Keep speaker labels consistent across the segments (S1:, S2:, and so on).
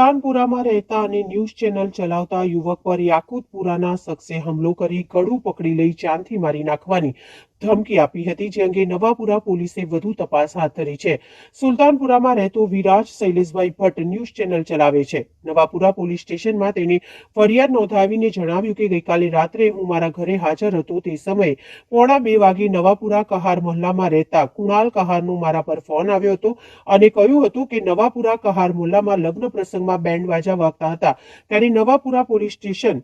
S1: સુલતાનપુરામાં રહેતા અને news channel ચલાવતા યુવક પર યાકુતપુરાના શખ્સે હુમલો કરી ગળું પકડી લઈ જાનથી મારી નાખવાની ધમકી આપી હતી, જે અંગે નવાપુરા પોલીસે વધુ તપાસ હાથ ધરી છે. સુલતાનપુરામાં રહેતો વિરાજ શૈલેષભાઈ ભટ્ટ ન્યૂઝ ચેનલ ચલાવે છે. નવાપુરા પોલીસ સ્ટેશનમાં તેની ફરિયાદ નોંધાવીને જણાવ્યું કે ગઈકાલે રાત્રે હું મારા ઘરે હાજર હતો. તે સમયે 1:30 વાગે નવાપુરા કહાર મોહલ્લામાં રહેતા કુણાલ કહારનો મારા પર ફોન આવ્યો હતો અને કહ્યું હતું કે નવાપુરા કહાર મોહલ્લામાં લગ્ન પ્રસંગમાં બેન્ડ વાજા વાગતા હતા, ત્યારે નવાપુરા પોલીસ સ્ટેશન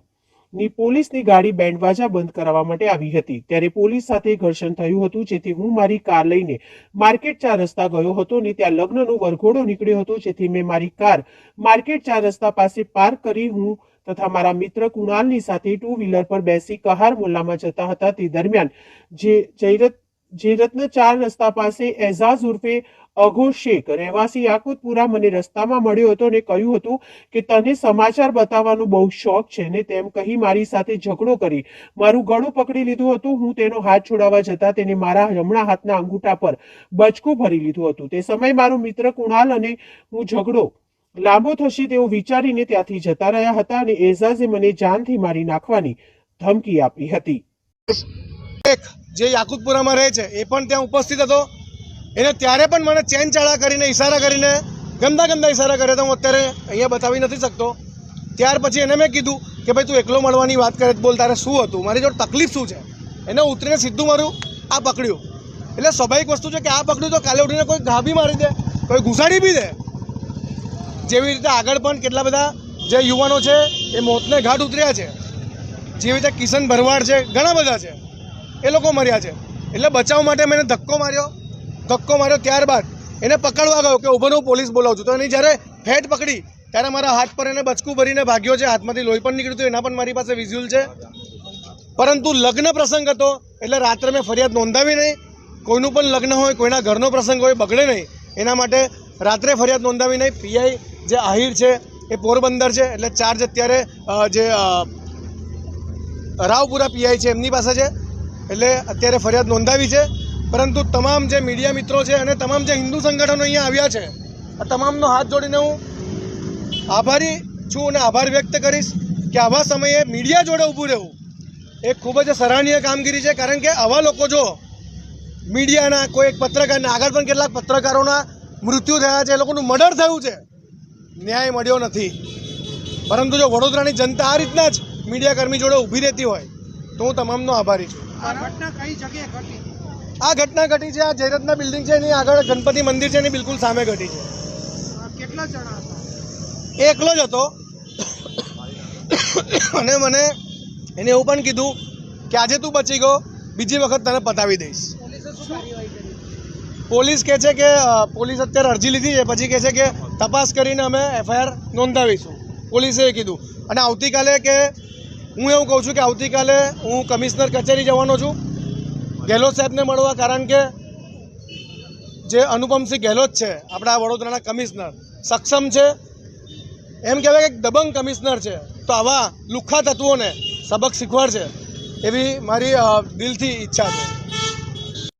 S1: ની પોલીસની ગાડી બેન્ડ વાજા બંધ કરાવવા માટે આવી હતી. ત્યારે પોલીસ સાથે ઘર્ષણ થયું હતું, જેથી હું મારી કાર લઈને માર્કેટ 4 રસ્તા ગયો હતો અને ત્યાં લગ્નનો વરઘોડો નીકળ્યો હતો, જેથી મેં મારી કાર માર્કેટ 4 રસ્તા પાસે પાર્ક કરી હું તથા મારા મિત્ર કુણાલની સાથે 2 વ્હીલર પર બેસી કહાર મોહલ્લામાં જતા હતા. તે દરમિયાન રત્ન 4 રસ્તા પાસે એઝાઝ ઉર્ફે અઘો શેખ રહેવાસી યાકુતપુરા મને રસ્તામાં મળ્યો હતો અને કહ્યું હતું કે તને સમાચાર બતાવવાનો બહુ શોખ છે ને તેમ કહી મારી સાથે ઝઘડો કરી મારું ગળું પકડી લીધું હતું. હું તેનો હાથ છોડાવવા જતા તેને મારા જમણા હાથના અંગૂઠા પર બચકું ભરી લીધું હતું. તે સમયે મારો મિત્ર કુણાલ અને હું ઝઘડો લાંબો થશે તેવું વિચારીને ત્યાંથી જતા રહ્યા હતા અને એઝાઝે મને જાનથી મારી નાખવાની ધમકી આપી હતી.
S2: જે યાકુતપુરામાં રહે છે એ પણ ત્યાં ઉપસ્થિત હતો. એને ત્યારે પણ મને ચેન ચાળા કરીને ઈશારા કરીને ગંદા ઈશારા કર્યા હતા. હું અત્યારે અહીંયા બતાવી નથી શકતો. ત્યાર પછી એને મેં કીધું કે ભાઈ તું એકલો મળવાની વાત કરે બોલ, તારે શું હતું, મારી જોડે તકલીફ શું છે. એને ઉતરીને સીધું મારું આ પકડ્યું. એટલે સ્વાભાવિક વસ્તુ છે કે આ પકડ્યું તો કાલે ઉઠીને કોઈ ઘા બી મારી દે, કોઈ ઘુસાડી બી દે. જેવી રીતે આગળ પણ કેટલા બધા જે યુવાનો છે એ મોતને ઘાટ ઉતર્યા છે. જેવી રીતે કિશન ભરવાડ છે, ઘણા બધા છે, એ લોકો મર્યા છે. એટલે બચાવ માટે મેં ધક્કો માર્યો. ત્યારબાદ એને પકડવા ગયો કે ઉભો હું પોલીસ બોલાવું છું. તો એની જ્યારે ફેટ પકડી ત્યારે મારા હાથ પર એને બચકું ભરીને ભાગ્યો છે. હાથમાંથી લોહી પણ નીકળ્યું હતું, એના પણ મારી પાસે વિઝ્યુઅલ છે. પરંતુ લગ્ન પ્રસંગ હતો એટલે રાત્રે મેં ફરિયાદ નોંધાવી નહીં. કોઈનું પણ લગ્ન હોય, કોઈના ઘરનો પ્રસંગ હોય, બગડે નહીં એના માટે રાત્રે ફરિયાદ નોંધાવી નહીં. પીઆઈ જે આહિર છે એ પોરબંદર છે, એટલે ચાર્જ અત્યારે જે રાવપુરા પીઆઈ છે એમની પાસે છે. એટલે અત્યારે ફરિયાદ નોંધાવી છે. પરંતુ તમામ જે મીડિયા મિત્રો છે અને તમામ જે હિન્દુ સંગઠનો અહીંયા આવ્યા છે, આ તમામનો હાથ જોડીને હું આભારી છું અને આભાર વ્યક્ત કરીશ કે આવા સમયે મીડિયા જોડે ઊભું રહેવું એ ખૂબ જ સરાહનીય કામગીરી છે. કારણ કે આવા લોકો જો મીડિયાના કોઈ એક પત્રકારના, આગળ પણ કેટલાક પત્રકારોના મૃત્યુ થયા છે, એ લોકોનું મર્ડર થયું છે, ન્યાય મળ્યો નથી. પરંતુ જો વડોદરાની જનતા આ રીતના જ મીડિયાકર્મી જોડે ઊભી રહેતી હોય તો હું તમામનો આભારી છું.
S1: આ ઘટના કઈ જગ્યાએ ઘટી?
S2: આ ઘટના ઘટી છે, આ જયરત્ન બિલ્ડિંગ છે એની આગળ ગણપતિ મંદિર છે એની બિલકુલ સામે ઘટી છે.
S1: કેટલા જણા હતા?
S2: એ એકલો જ હતો અને મને એને એવું પણ કીધું કે આજે તું બચી ગયો, બીજી વખત તને પતાવી દઈશ. પોલીસ કહે છે કે પોલીસ અત્યારે અરજી લીધી છે, પછી કહે છે કે તપાસ કરીને અમે એફઆઈઆર નોંધાવીશું, પોલીસે એ કીધું. અને આવતીકાલે કે હું એવું કહું છું કે આવતીકાલે હું કમિશનર કચેરી જવાનો છું ગેહલોત સાહેબને મળવા. કારણ કે જે અનુપમસિંહ ગેહલોત છે આપણા વડોદરાના કમિશનર, સક્ષમ છે, એમ કહેવાય કે દબંગ કમિશનર છે. તો આવા લુખ્ખા તત્વોને સબક શીખવાડશે એવી મારી દિલથી ઈચ્છા છે.